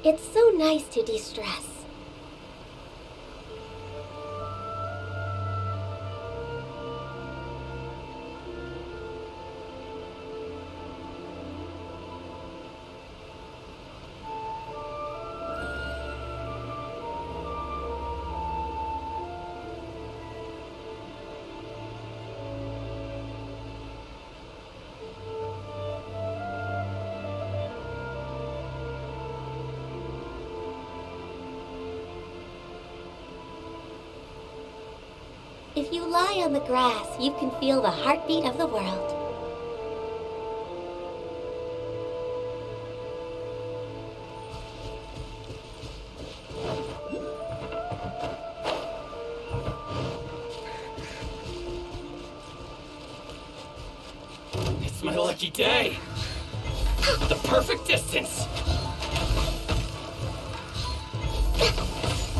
It's so nice to de-stress. If you lie on the grass, you can feel the heartbeat of the world. It's my lucky day. The perfect distance.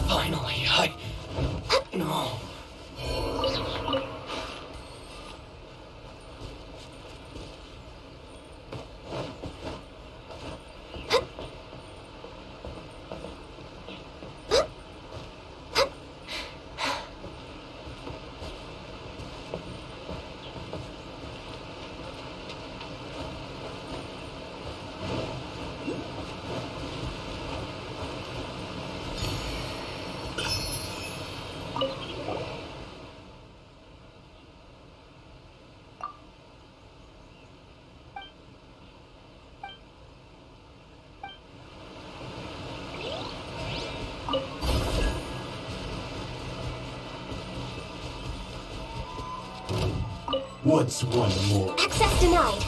Finally, No. What's one more? Access denied.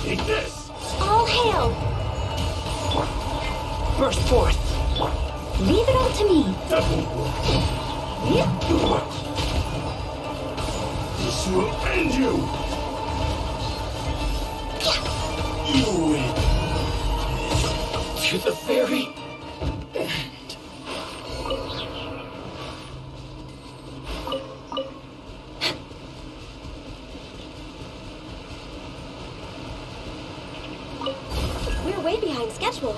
Take this! All hail! Burst forth. Leave it all to me. That won't work. This will end you! You win! To the very end. We're way behind schedule.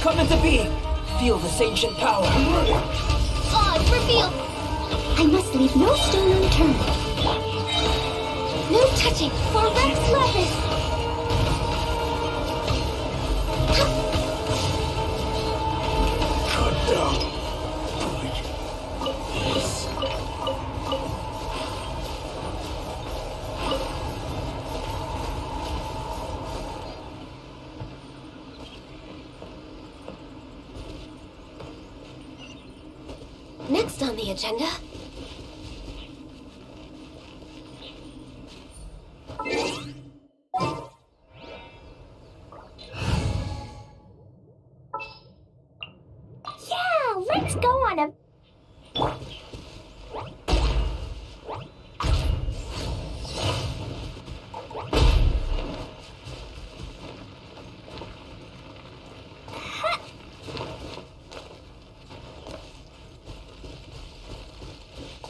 Come into being. Feel this ancient power. Odds revealed. I must leave no stone unturned. No touching for Rex Lapis. Cut down. Like this. Next on the agenda. Yeah, let's go on a...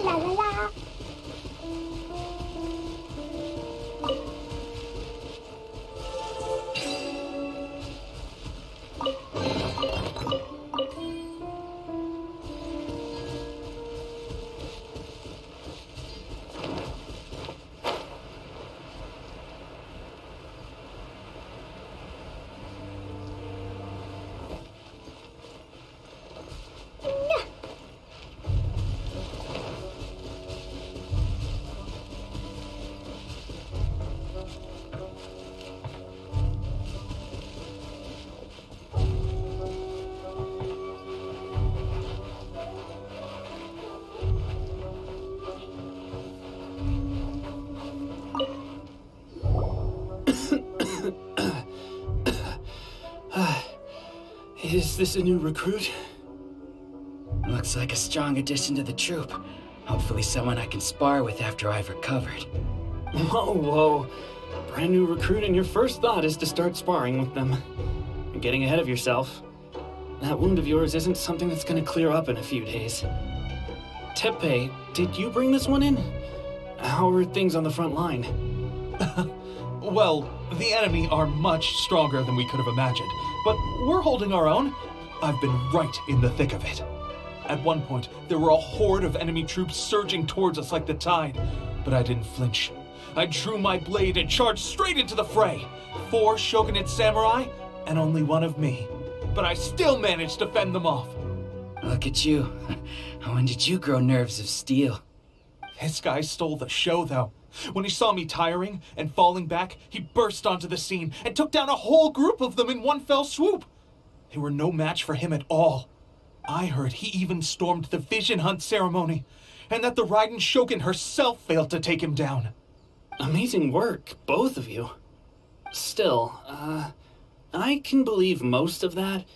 La la la. Is this a new recruit? Looks like a strong addition to the troop. Hopefully someone I can spar with after I've recovered. Whoa, whoa. Brand new recruit and your first thought is to start sparring with them. You're getting ahead of yourself. That wound of yours isn't something that's gonna clear up in a few days. Tepe, did you bring this one in? How are things on the front line? Well, the enemy are much stronger than we could have imagined, but we're holding our own. I've been right in the thick of it. At one point, there were a horde of enemy troops surging towards us like the tide, but I didn't flinch. I drew my blade and charged straight into the fray. 4 shogunate samurai, and only 1 of me. But I still managed to fend them off. Look at you. When did you grow nerves of steel? This guy stole the show, though. When he saw me tiring and falling back, he burst onto the scene and took down a whole group of them in one fell swoop. They were no match for him at all. I heard he even stormed the vision hunt ceremony, and that the Raiden Shogun herself failed to take him down. Amazing work, both of you. Still, I can believe most of that,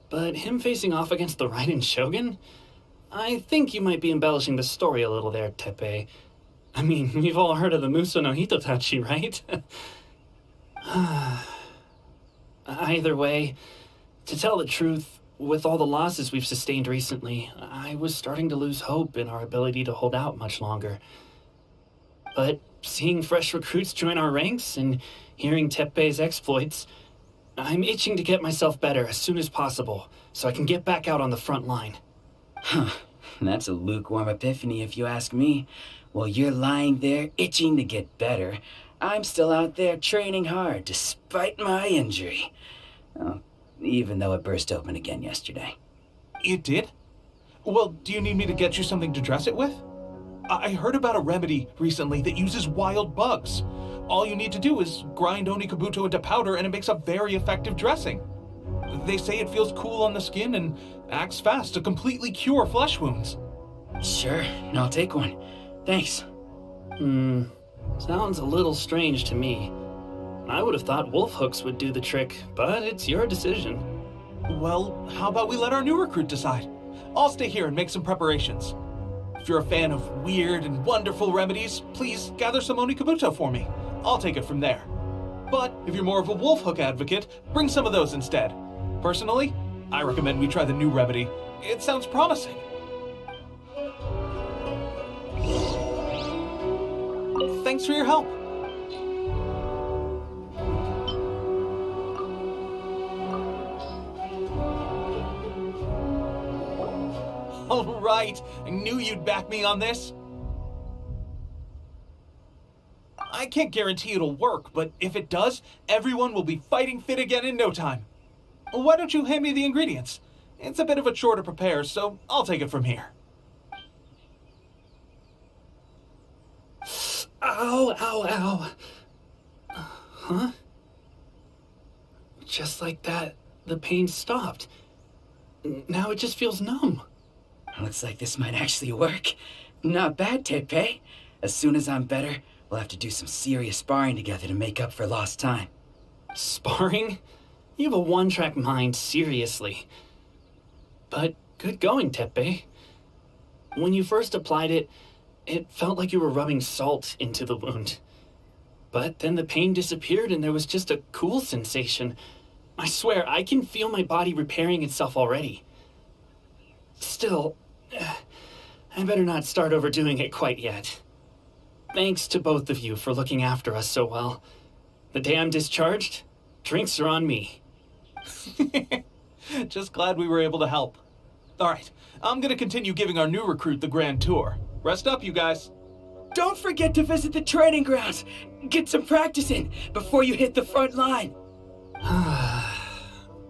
but him facing off against the Raiden Shogun? I think you might be embellishing the story a little there, Tepe. I mean, we've all heard of the Muso no Hitotachi, right? Either way, to tell the truth, with all the losses we've sustained recently, I was starting to lose hope in our ability to hold out much longer. But seeing fresh recruits join our ranks and hearing Tepe's exploits, I'm itching to get myself better as soon as possible so I can get back out on the front line. Huh. That's a lukewarm epiphany if you ask me. While you're lying there itching to get better, I'm still out there training hard despite my injury. Oh, even though it burst open again yesterday. It did? Well, do you need me to get you something to dress it with? I heard about a remedy recently that uses wild bugs. All you need to do is grind Onikabuto into powder and it makes a very effective dressing. They say it feels cool on the skin and acts fast to completely cure flesh wounds. Sure, I'll take one. Thanks. Sounds a little strange to me. I would have thought wolf hooks would do the trick, but it's your decision. Well, how about we let our new recruit decide? I'll stay here and make some preparations. If you're a fan of weird and wonderful remedies, please gather some Onikabuto for me. I'll take it from there. But if you're more of a wolf hook advocate, bring some of those instead. Personally, I recommend we try the new remedy. It sounds promising. Thanks for your help. All right, I knew you'd back me on this. I can't guarantee it'll work, but if it does, everyone will be fighting fit again in no time. Why don't you hand me the ingredients? It's a bit of a chore to prepare, so I'll take it from here. Ow, ow, ow. Huh? Just like that, the pain stopped. Now it just feels numb. Looks like this might actually work. Not bad, Tepe. As soon as I'm better, we'll have to do some serious sparring together to make up for lost time. Sparring? You have a one-track mind, seriously. But good going, Tepe. When you first applied it, it felt like you were rubbing salt into the wound. But then the pain disappeared and there was just a cool sensation. I swear, I can feel my body repairing itself already. Still, I better not start overdoing it quite yet. Thanks to both of you for looking after us so well. The day I'm discharged, drinks are on me. Just glad we were able to help. All right, I'm gonna continue giving our new recruit the grand tour. Rest up, you guys. Don't forget to visit the training grounds. Get some practice in before you hit the front line.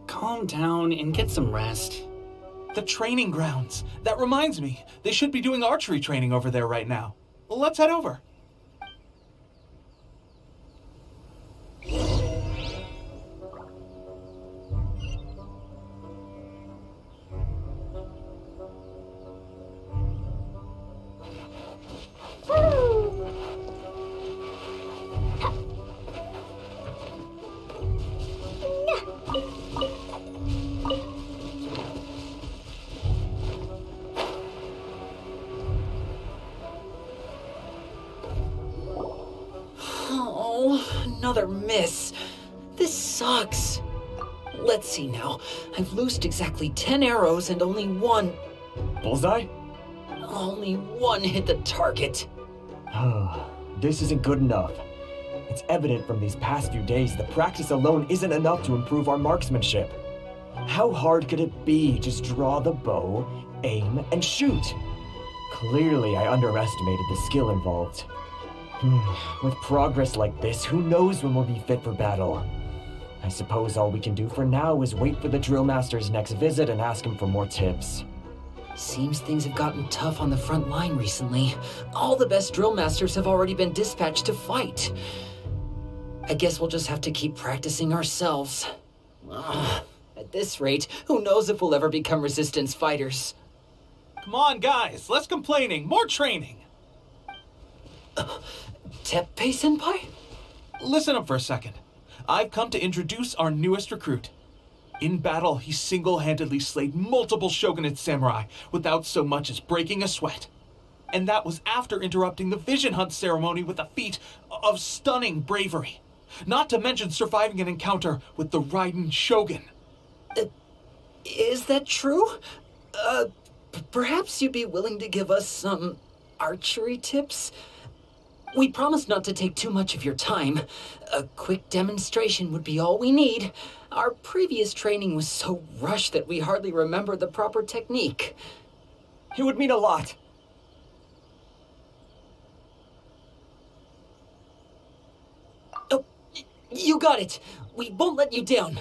Calm down and get some rest. The training grounds. That reminds me, they should be doing archery training over there right now. Let's head over. Oh, another miss. This sucks. Let's see now. I've loosed exactly 10 arrows and only one Bullseye? hit the target. This isn't good enough. It's evident from these past few days that practice alone isn't enough to improve our marksmanship. How hard could it be? Just draw the bow, aim, and shoot. Clearly, I underestimated the skill involved. With progress like this, who knows when we'll be fit for battle? I suppose all we can do for now is wait for the drill master's next visit and ask him for more tips. Seems things have gotten tough on the front line recently. All the best drill masters have already been dispatched to fight. I guess we'll just have to keep practicing ourselves. At this rate, who knows if we'll ever become resistance fighters. Come on, guys, less complaining, more training. Teppei-senpai? Listen up for a second. I've come to introduce our newest recruit. In battle, he single-handedly slayed multiple shogunate samurai without so much as breaking a sweat. And that was after interrupting the vision hunt ceremony with a feat of stunning bravery. Not to mention surviving an encounter with the Raiden Shogun. Is that true? Perhaps you'd be willing to give us some archery tips? We promise not to take too much of your time. A quick demonstration would be all we need. Our previous training was so rushed that we hardly remember the proper technique. It would mean a lot. Oh, you got it. We won't let you down.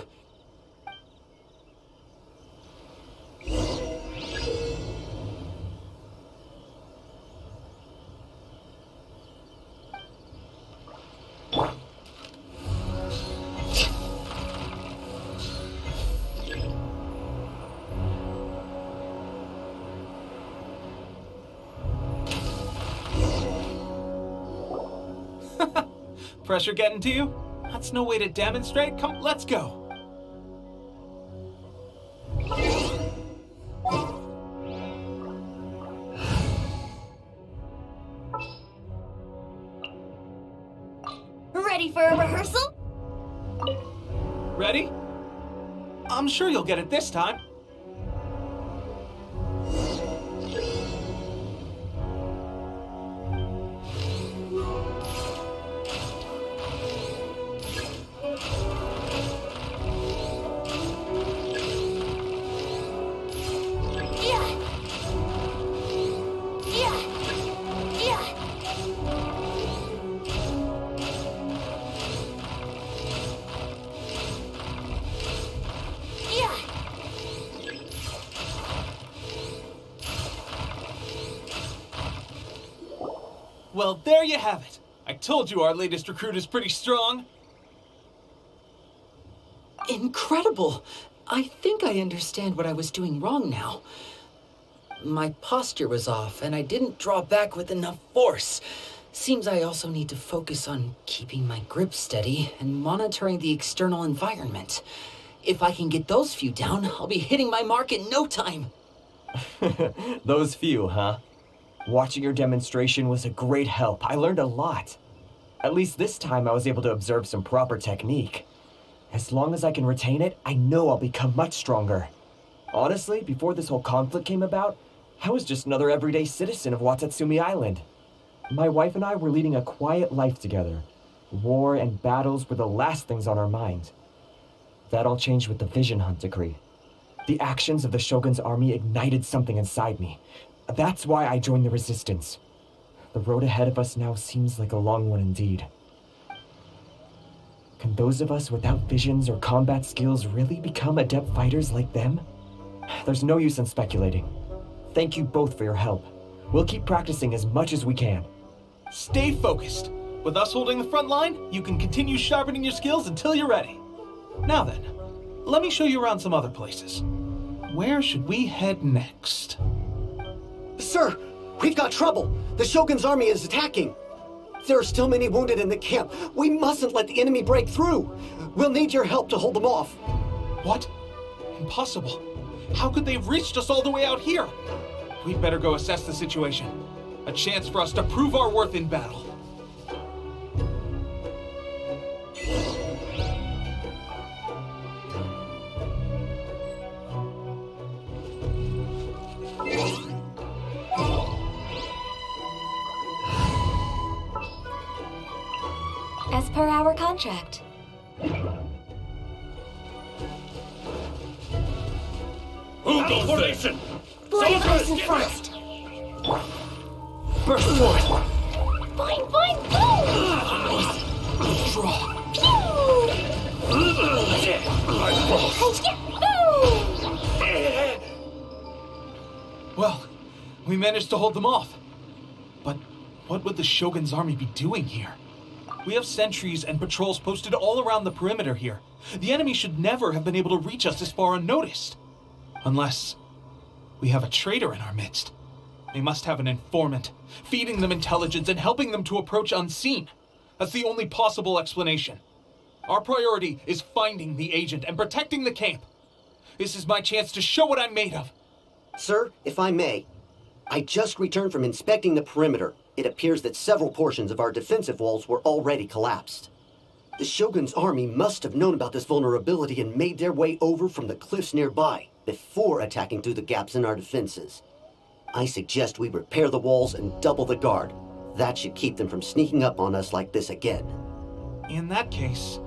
Pressure getting to you? That's no way to demonstrate. Come, let's go. Ready for a rehearsal? Ready? I'm sure you'll get it this time. Well, there you have it. I told you our latest recruit is pretty strong. Incredible! I think I understand what I was doing wrong now. My posture was off, and I didn't draw back with enough force. Seems I also need to focus on keeping my grip steady and monitoring the external environment. If I can get those few down, I'll be hitting my mark in no time. Those few, huh? Watching your demonstration was a great help. I learned a lot. At least this time I was able to observe some proper technique. As long as I can retain it, I know I'll become much stronger. Honestly, before this whole conflict came about, I was just another everyday citizen of Watatsumi Island. My wife and I were leading a quiet life together. War and battles were the last things on our mind. That all changed with the Vision Hunt decree. The actions of the Shogun's army ignited something inside me. That's why I joined the resistance. The road ahead of us now seems like a long one indeed. Can those of us without visions or combat skills really become adept fighters like them? There's no use in speculating. Thank you both for your help. We'll keep practicing as much as we can. Stay focused. With us holding the front line, you can continue sharpening your skills until you're ready. Now then, let me show you around some other places. Where should we head next? Sir, we've got trouble. The Shogun's army is attacking. There are still many wounded in the camp. We mustn't let the enemy break through. We'll need your help to hold them off. What? Impossible. How could they have reached us all the way out here? We'd better go assess the situation. A chance for us to prove our worth in battle. As per our contract. Who goes formation? Boy person first. Burst forth! Boing, boing, boom! Draw. Well, we managed to hold them off. But what would the Shogun's army be doing here? We have sentries and patrols posted all around the perimeter here. The enemy should never have been able to reach us this far unnoticed. Unless we have a traitor in our midst. They must have an informant, feeding them intelligence and helping them to approach unseen. That's the only possible explanation. Our priority is finding the agent and protecting the camp. This is my chance to show what I'm made of. Sir, if I may, I just returned from inspecting the perimeter. It appears that several portions of our defensive walls were already collapsed. The Shogun's army must have known about this vulnerability and made their way over from the cliffs nearby before attacking through the gaps in our defenses. I suggest we repair the walls and double the guard. That should keep them from sneaking up on us like this again. In that case...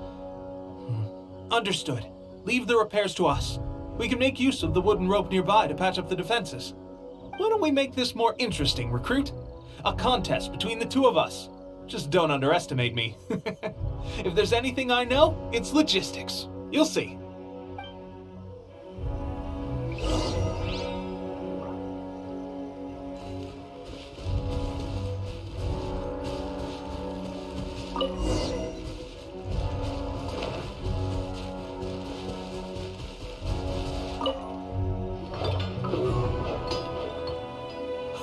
Understood. Leave the repairs to us. We can make use of the wooden rope nearby to patch up the defenses. Why don't we make this more interesting, recruit? A contest between the two of us. Just don't underestimate me. If there's anything I know, it's logistics. You'll see.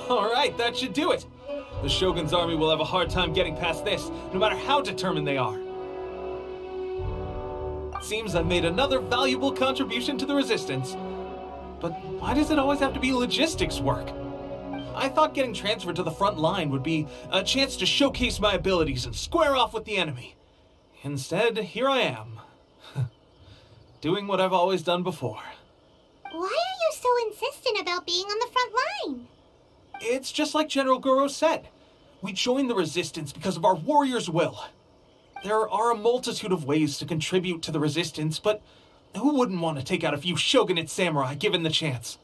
All right, that should do it. The Shogun's army will have a hard time getting past this, no matter how determined they are. It seems I've made another valuable contribution to the resistance. But why does it always have to be logistics work? I thought getting transferred to the front line would be a chance to showcase my abilities and square off with the enemy. Instead, here I am. Doing what I've always done before. Why are you so insistent about being on the front line? It's just like General Goro said. We joined the resistance because of our warrior's will. There are a multitude of ways to contribute to the resistance, but who wouldn't want to take out a few shogunate samurai given the chance?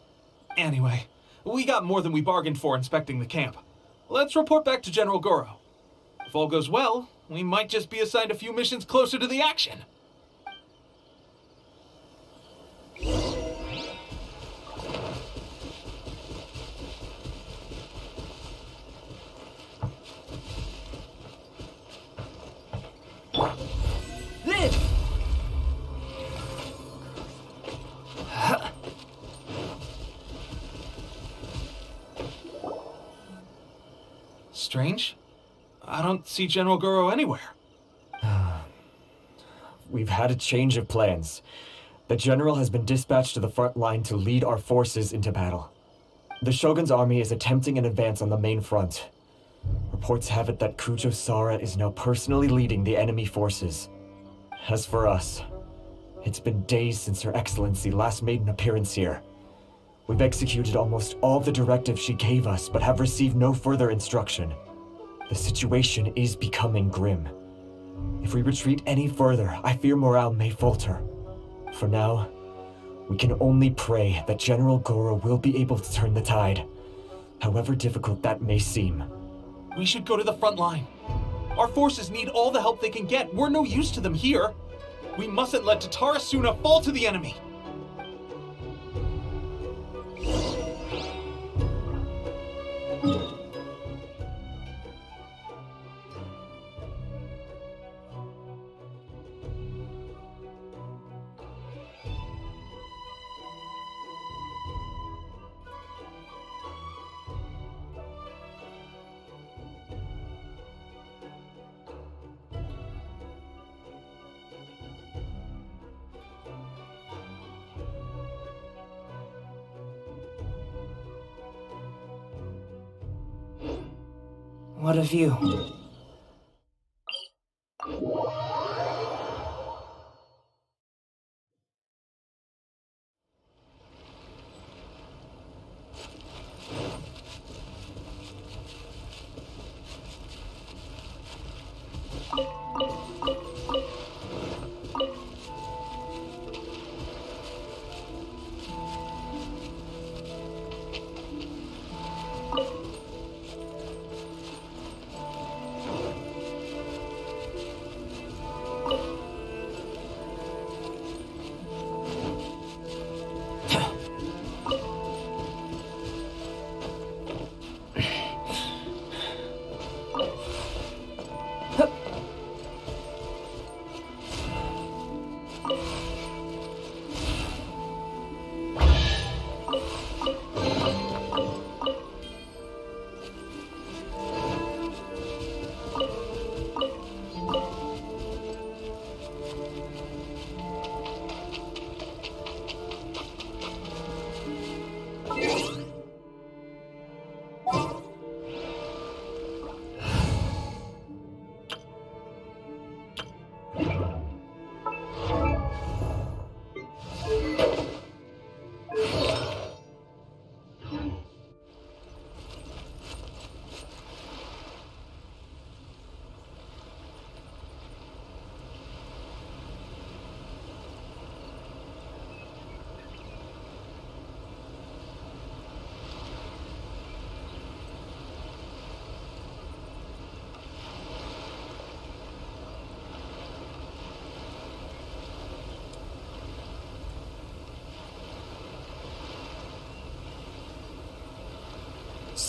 Anyway, we got more than we bargained for inspecting the camp. Let's report back to General Goro. If all goes well, we might just be assigned a few missions closer to the action. Strange. I don't see General Goro anywhere. We've had a change of plans. The general has been dispatched to the front line to lead our forces into battle. The Shogun's army is attempting an advance on the main front. Reports have it that Kujo Sara is now personally leading the enemy forces. As for us, it's been days since Her Excellency last made an appearance here. We've executed almost all the directives she gave us, but have received no further instruction. The situation is becoming grim. If we retreat any further, I fear morale may falter. For now, we can only pray that General Goro will be able to turn the tide, however difficult that may seem. We should go to the front line. Our forces need all the help they can get. We're no use to them here. We mustn't let Tatarasuna fall to the enemy. What of you?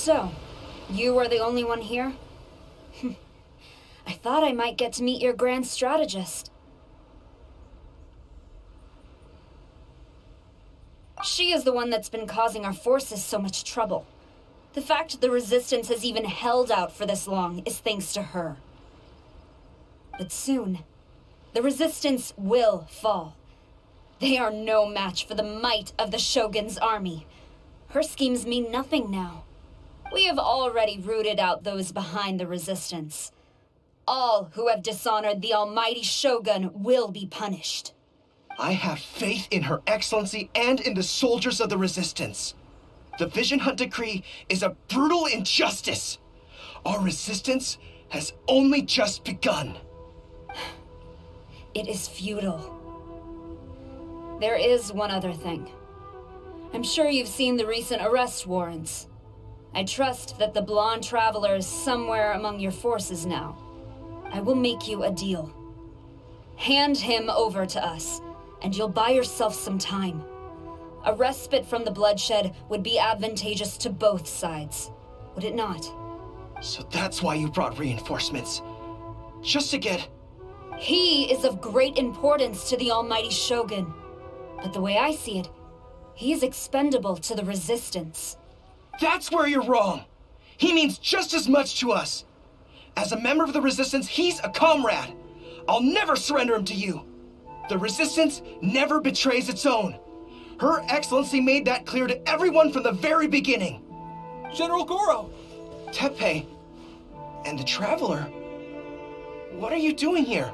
So, you are the only one here? I thought I might get to meet your grand strategist. She is the one that's been causing our forces so much trouble. The fact the Resistance has even held out for this long is thanks to her. But soon, the Resistance will fall. They are no match for the might of the Shogun's army. Her schemes mean nothing now. We have already rooted out those behind the Resistance. All who have dishonored the almighty Shogun will be punished. I have faith in Her Excellency and in the soldiers of the Resistance. The Vision Hunt Decree is a brutal injustice. Our resistance has only just begun. It is futile. There is one other thing. I'm sure you've seen the recent arrest warrants. I trust that the blonde traveler is somewhere among your forces now. I will make you a deal. Hand him over to us, and you'll buy yourself some time. A respite from the bloodshed would be advantageous to both sides, would it not? So that's why you brought reinforcements. Just to get... He is of great importance to the almighty Shogun. But the way I see it, he is expendable to the Resistance. That's where you're wrong. He means just as much to us. As a member of the Resistance, he's a comrade. I'll never surrender him to you. The Resistance never betrays its own. Her Excellency made that clear to everyone from the very beginning. General Goro! Teppei and the Traveler, what are you doing here?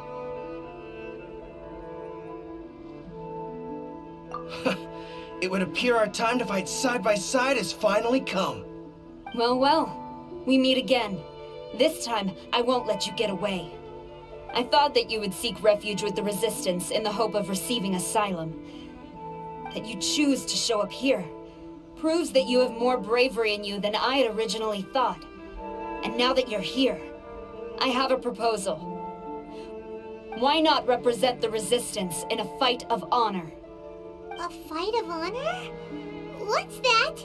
It would appear our time to fight side by side has finally come. Well, well, we meet again. This time, I won't let you get away. I thought that you would seek refuge with the Resistance in the hope of receiving asylum. That you choose to show up here proves that you have more bravery in you than I had originally thought. And now that you're here, I have a proposal. Why not represent the Resistance in a fight of honor? A fight of honor? What's that?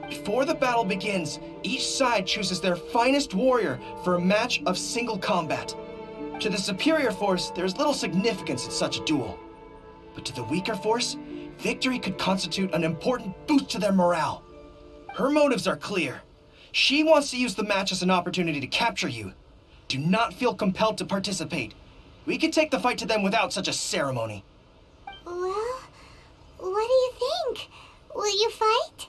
Before the battle begins, each side chooses their finest warrior for a match of single combat. To the superior force, there's little significance in such a duel. But to the weaker force, victory could constitute an important boost to their morale. Her motives are clear. She wants to use the match as an opportunity to capture you. Do not feel compelled to participate. We could take the fight to them without such a ceremony. Well, what do you think? Will you fight?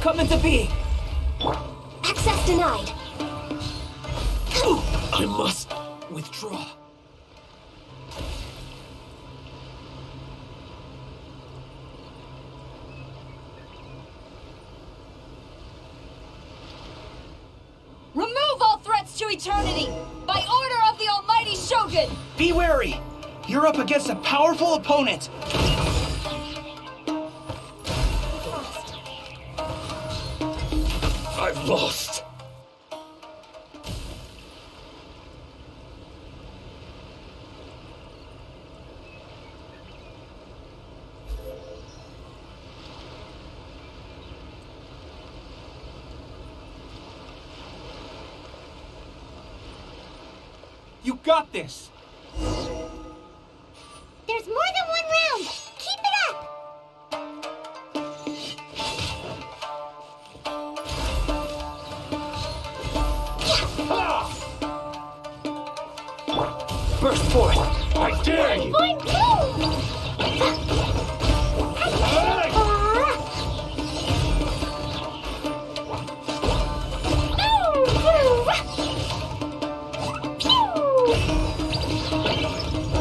Coming to be! Access denied. I must withdraw. Remove all threats to eternity, by order of the almighty Shogun! Be wary! You're up against a powerful opponent! I've lost. You got this! There's more than one round. Keep it up. Burst forth! I dare you! One, two.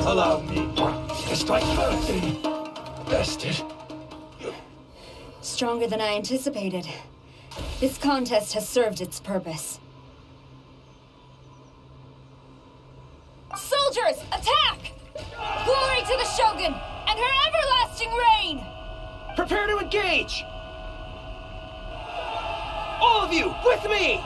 Allow me. Bested. Stronger than I anticipated. This contest has served its purpose. Soldiers, attack! Glory to the Shogun and her everlasting reign! Prepare to engage! All of you, with me!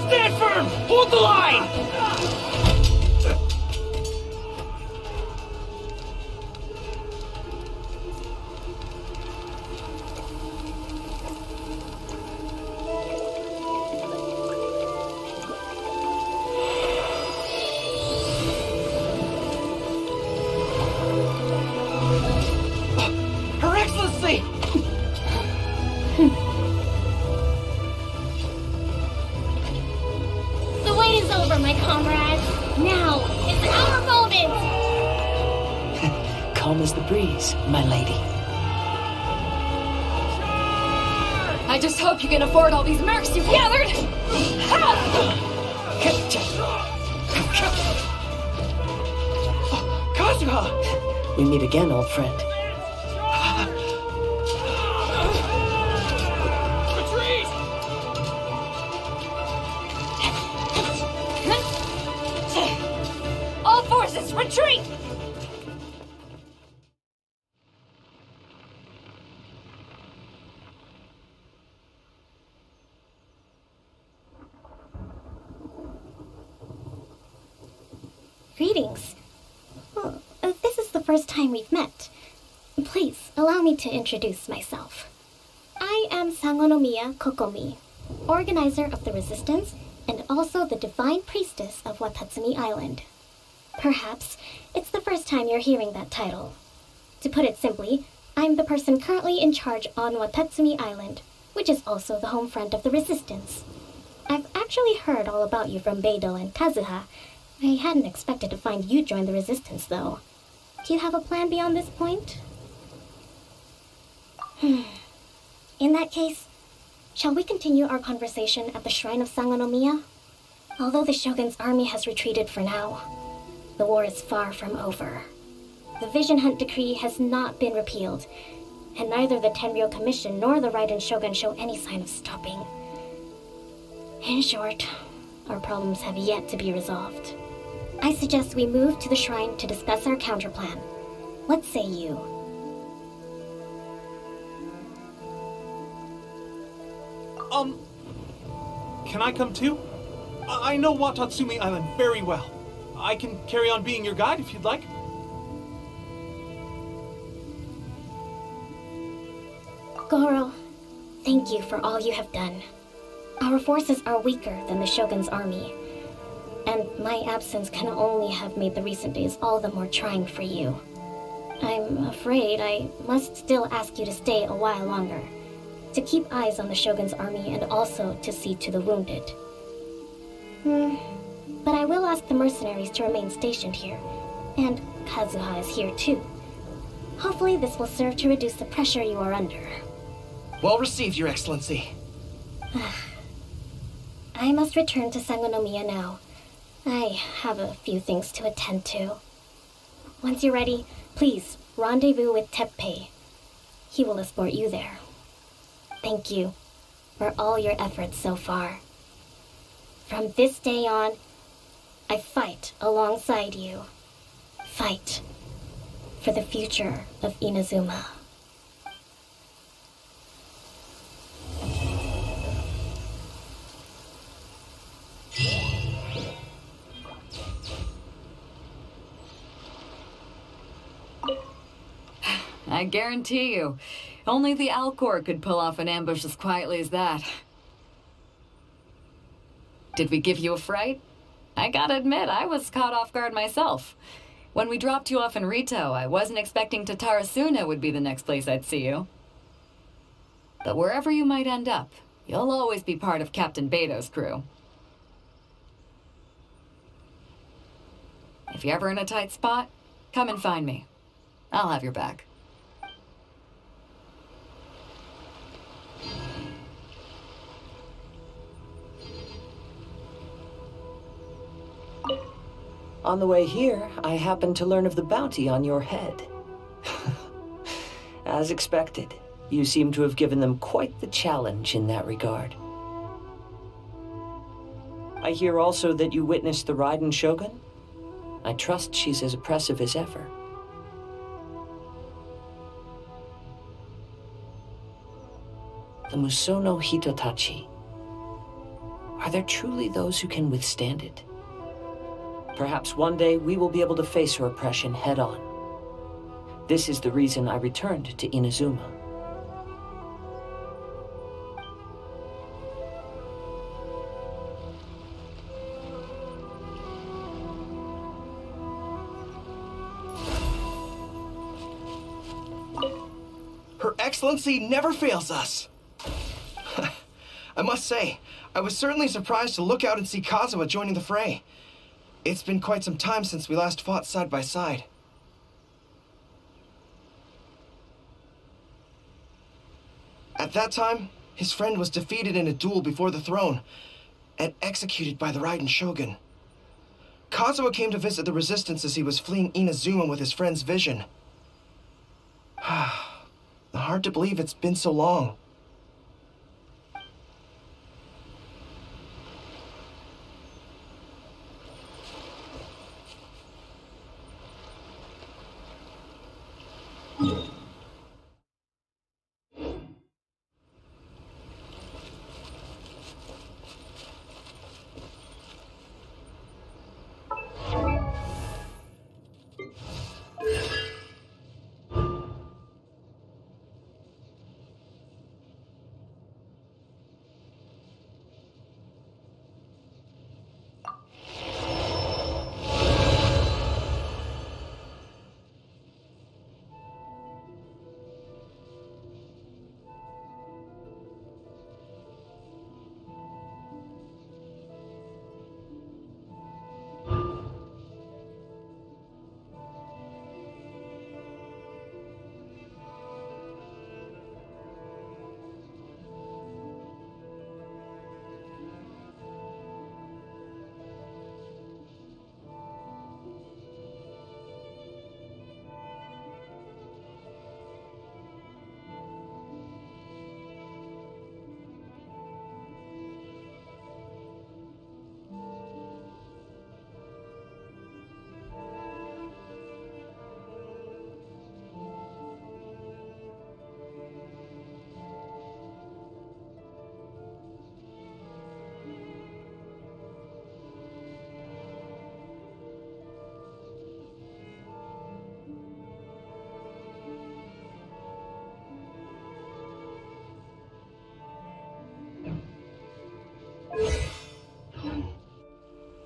Stand firm! Hold the line! Her Excellency! The wait is over, my comrades. Now is our moment. Calm as the breeze, my lady. I just hope you can afford all these mercs you've gathered! Kazuha! We meet again, old friend. Retreat! All forces, retreat! Greetings. Well, this is the first time we've met. Please, allow me to introduce myself. I am Sangonomiya Kokomi, organizer of the Resistance and also the Divine Priestess of Watatsumi Island. Perhaps it's the first time you're hearing that title. To put it simply, I'm the person currently in charge on Watatsumi Island, which is also the home front of the Resistance. I've actually heard all about you from Beidou and Kazuha. I hadn't expected to find you join the Resistance, though. Do you have a plan beyond this point? In that case, shall we continue our conversation at the shrine of Sangonomiya? Although the Shogun's army has retreated for now, the war is far from over. The Vision Hunt Decree has not been repealed, and neither the Tenryou Commission nor the Raiden Shogun show any sign of stopping. In short, our problems have yet to be resolved. I suggest we move to the shrine to discuss our counterplan. What say you? Can I come too? I know Watatsumi Island very well. I can carry on being your guide if you'd like. Goro, thank you for all you have done. Our forces are weaker than the Shogun's army, and my absence can only have made the recent days all the more trying for you. I'm afraid I must still ask you to stay a while longer, to keep eyes on the Shogun's army and also to see to the wounded. But I will ask the mercenaries to remain stationed here, and Kazuha is here too. Hopefully this will serve to reduce the pressure you are under. Well received, Your Excellency. I must return to Sangonomiya now. I have a few things to attend to. Once you're ready, please rendezvous with Teppei. He will escort you there. Thank you for all your efforts so far. From this day on, I fight alongside you. Fight for the future of Inazuma. I guarantee you, only the Alcor could pull off an ambush as quietly as that. Did we give you a fright? I gotta admit, I was caught off guard myself. When we dropped you off in Rito, I wasn't expecting Tatarasuna would be the next place I'd see you. But wherever you might end up, you'll always be part of Captain Beto's crew. If you're ever in a tight spot, come and find me. I'll have your back. On the way here, I happened to learn of the bounty on your head. As expected, you seem to have given them quite the challenge in that regard. I hear also that you witnessed the Raiden Shogun. I trust she's as oppressive as ever. The Musono Hitotachi. Are there truly those who can withstand it? Perhaps one day we will be able to face her oppression head on. This is the reason I returned to Inazuma. Her Excellency never fails us. I must say, I was certainly surprised to look out and see Kazuha joining the fray. It's been quite some time since we last fought side by side. At that time, his friend was defeated in a duel before the throne and executed by the Raiden Shogun. Kazuha came to visit the resistance as he was fleeing Inazuma with his friend's vision. Hard to believe it's been so long.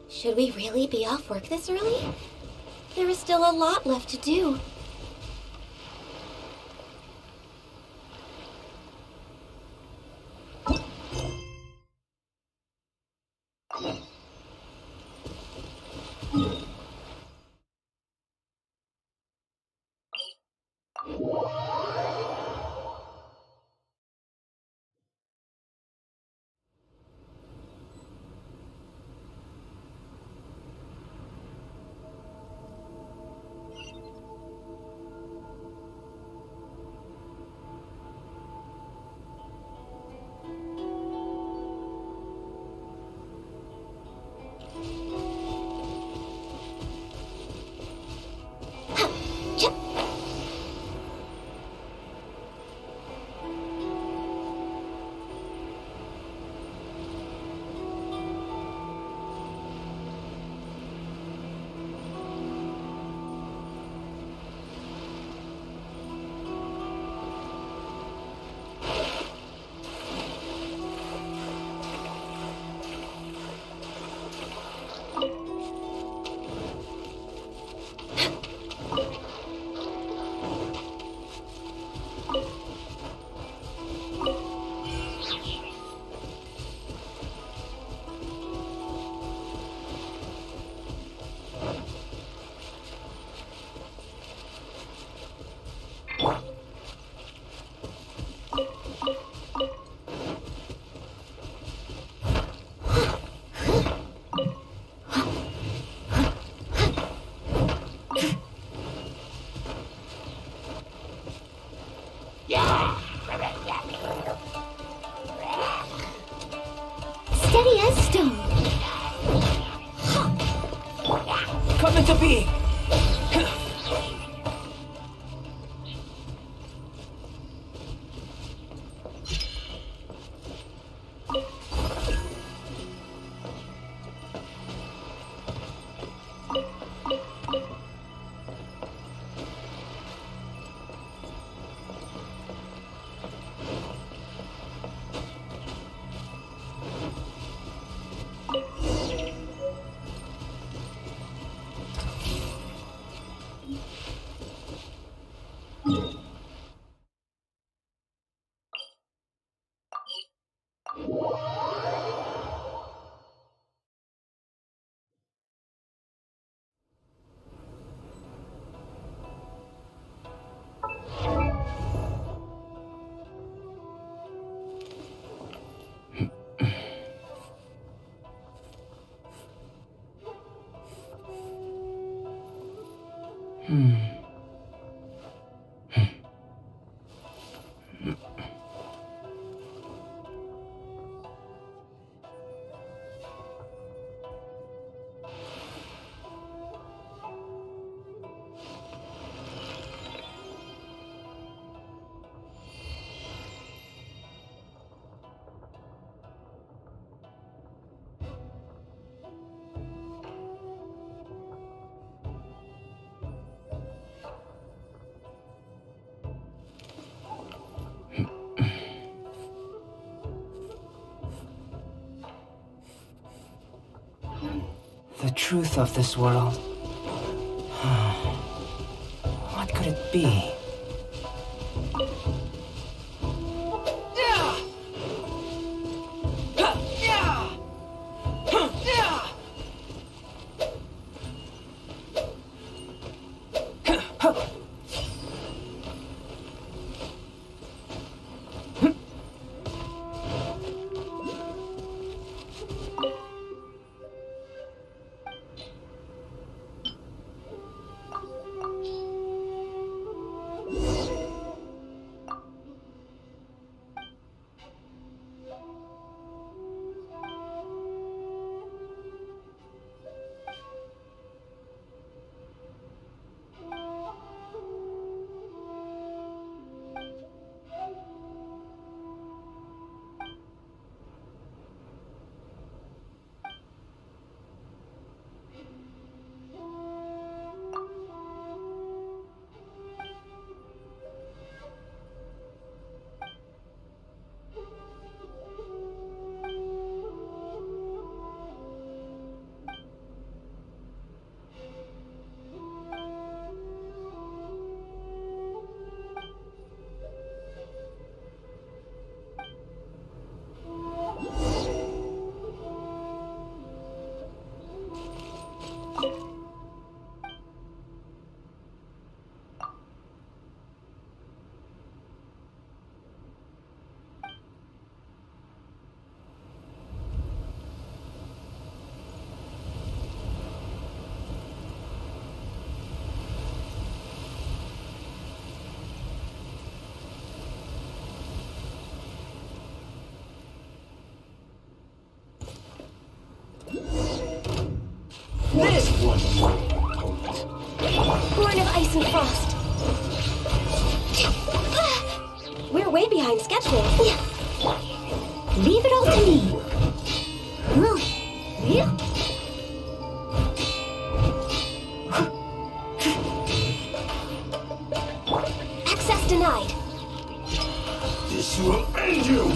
Should we really be off work this early? There is still a lot left to do. Steady as stone. Come into being! The truth of this world. What could it be? Born of ice and frost. We're way behind schedule. Leave it all to me. Access denied. This will end you!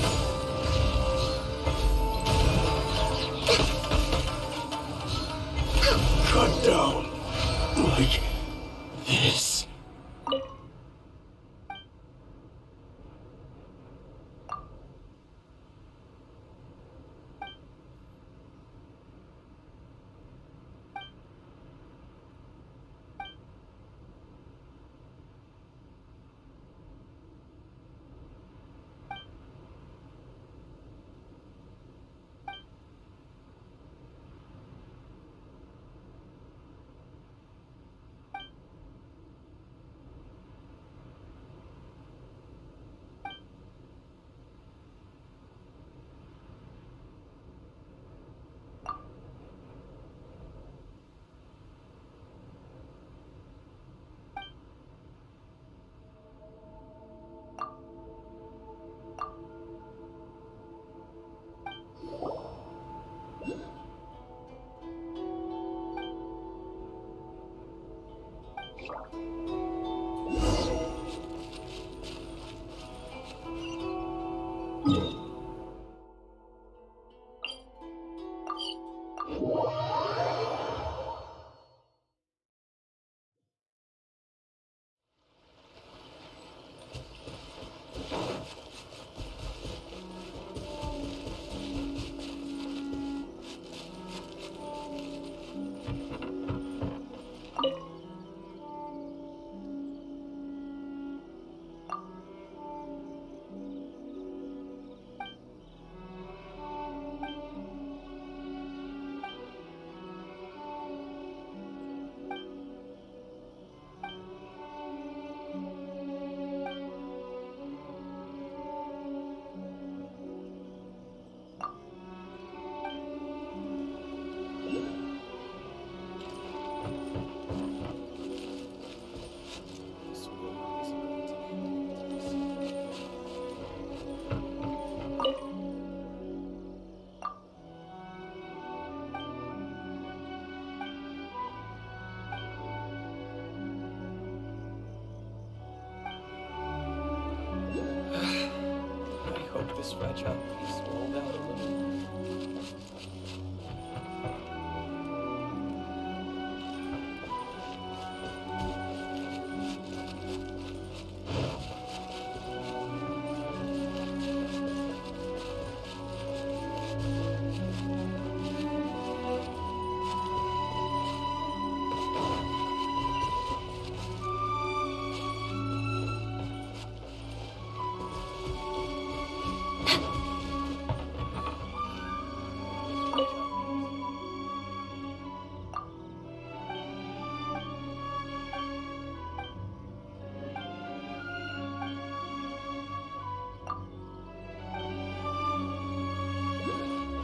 Cut down. Like this. I hope this fragile piece will hold out a little.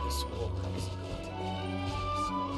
This war is going to end soon.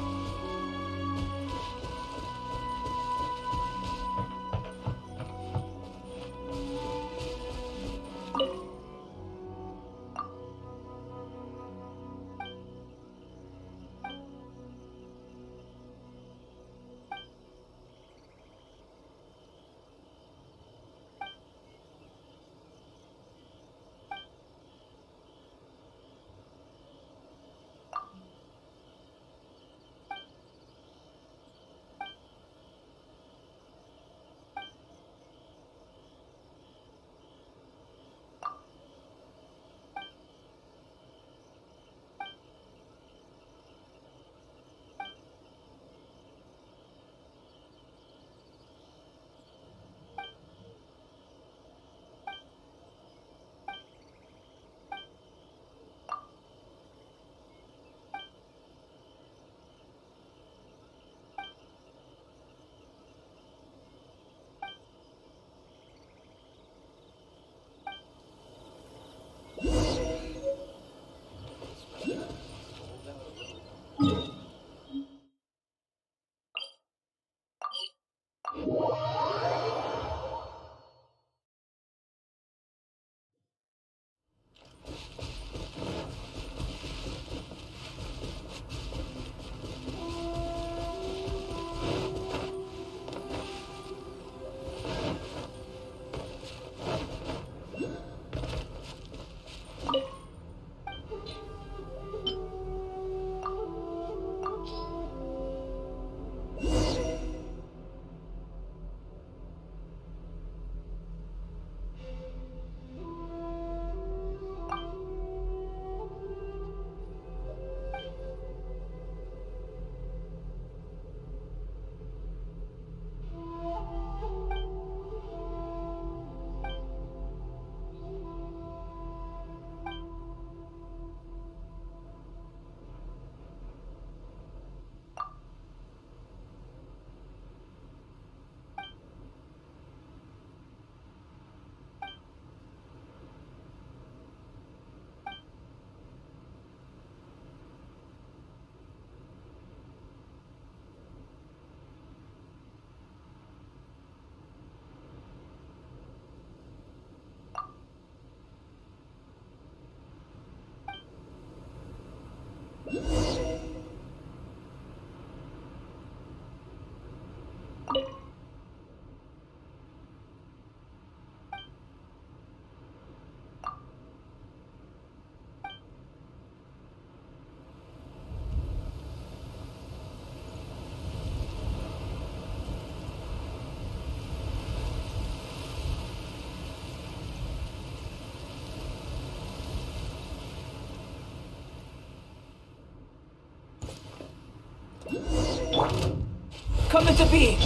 Coming to be!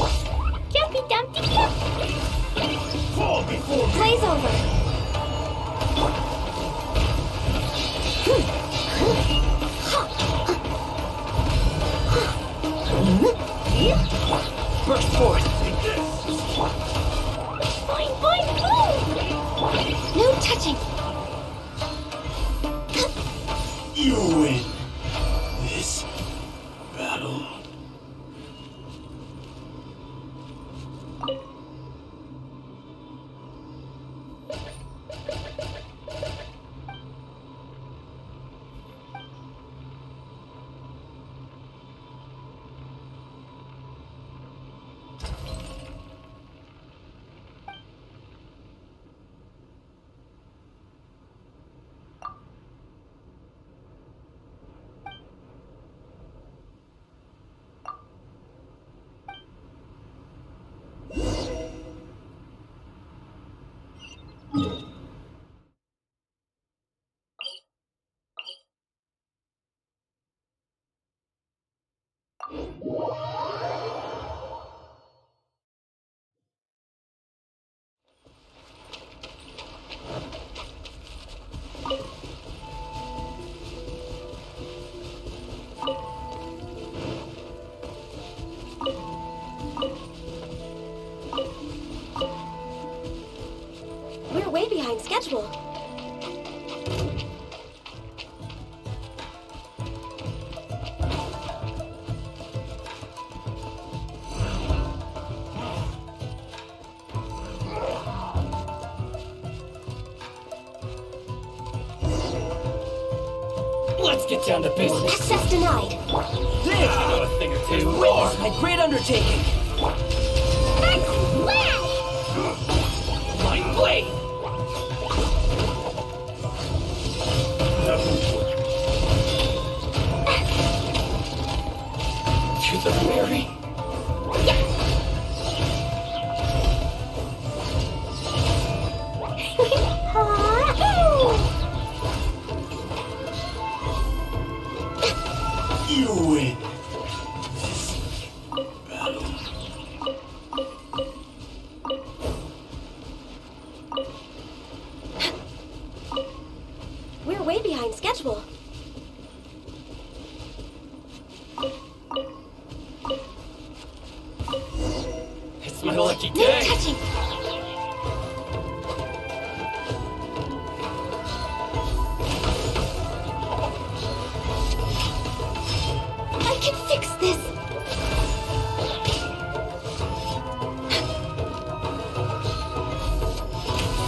Jumpy Dumpty Dumpty! Fall before me! Blaze over! Burst forth! Boing, boing, boom! No touching! You win this battle. behind schedule. Let's get down to business. Access denied. This, you know, a thing or two. Witness my great undertaking. My blade. To the Mary. You win this battle. We're way behind schedule. It's my lucky No day. touching. I can fix this.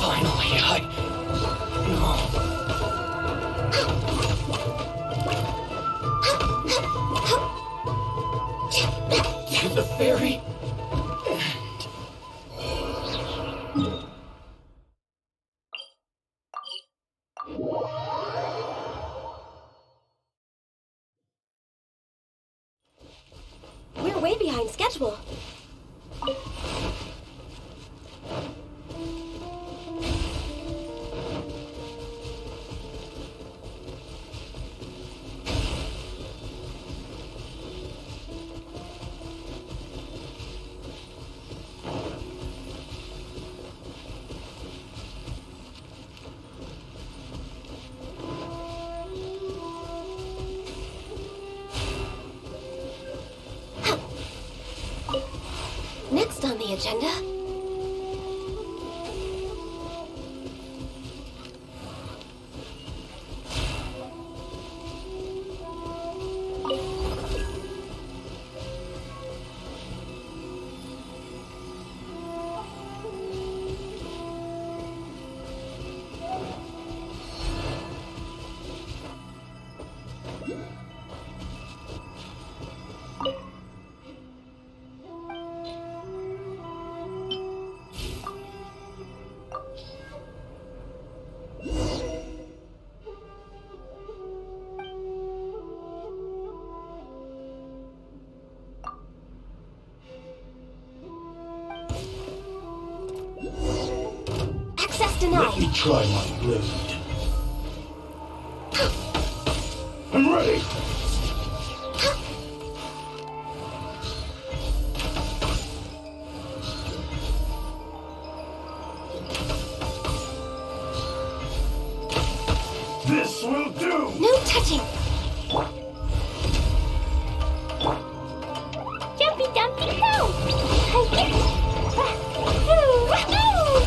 Finally, to the ferry. We're way behind schedule. Next on the agenda. Access denied. Let me try my blade. I'm ready. This will do. No touching. Jumpy dumpy go.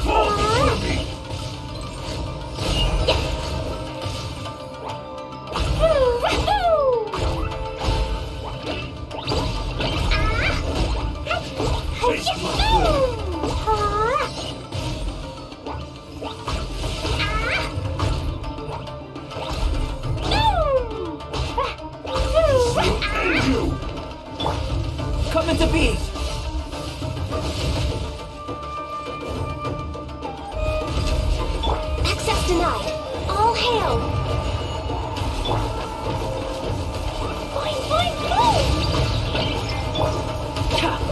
Fall before me. Taste my blade. And you. Coming to be. Access denied. All hail.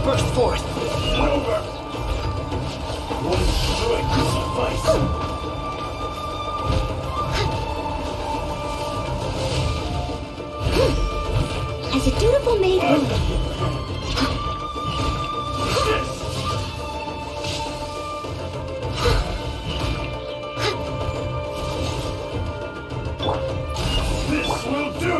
Burst forth. Over. One strike will suffice. As a dutiful maid woman. This will do.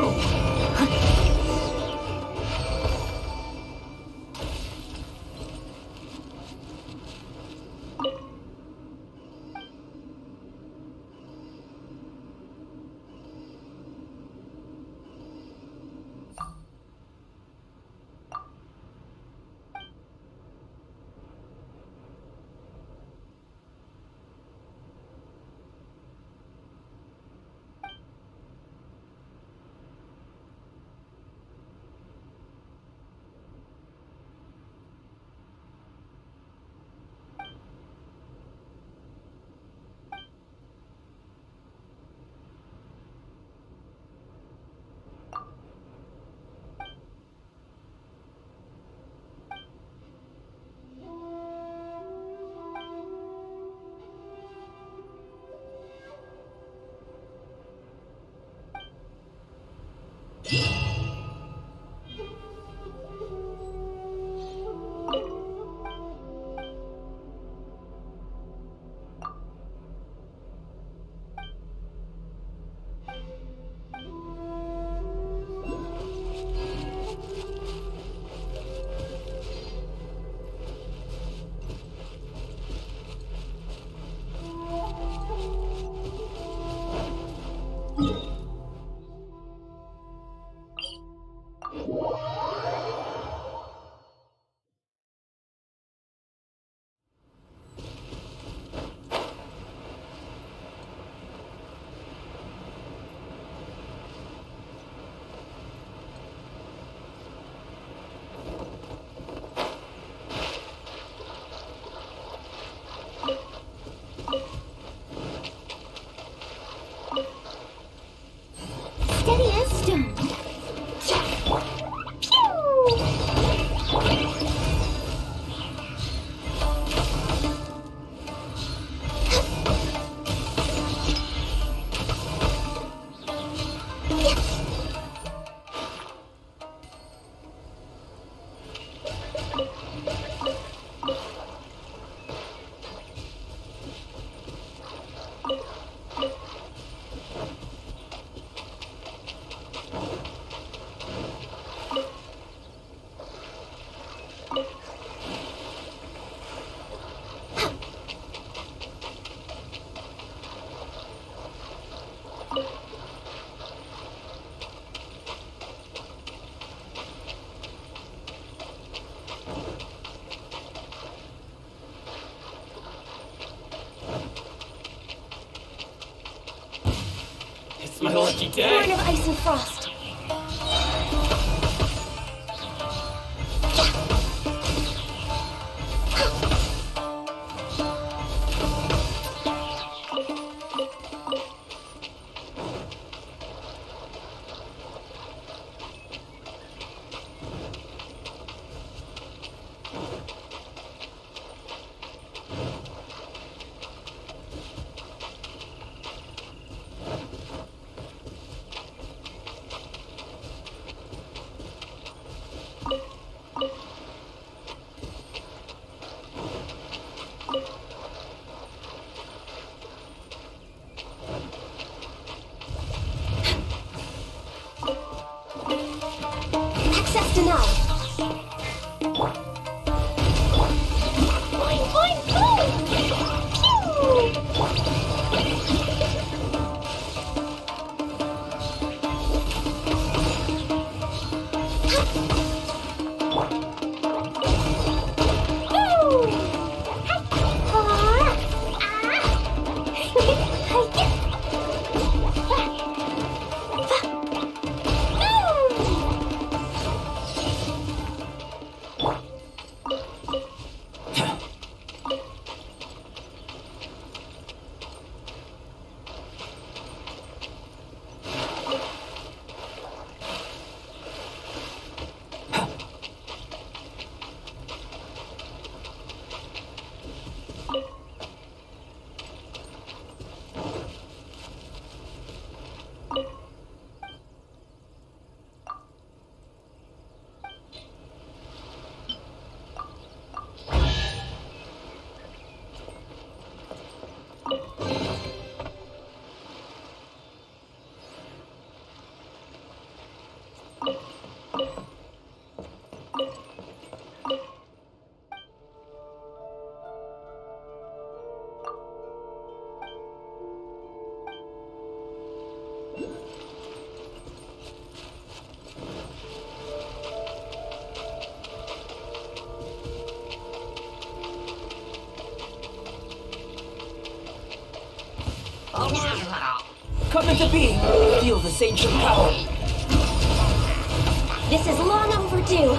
my lucky day. Born of ice and frost. Access denied. Boing, boing, boom! Come into being. Feel this ancient power. This is long overdue.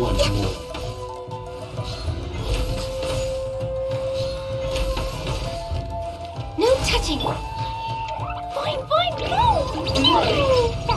One more. No touching. Boing, boing, boom!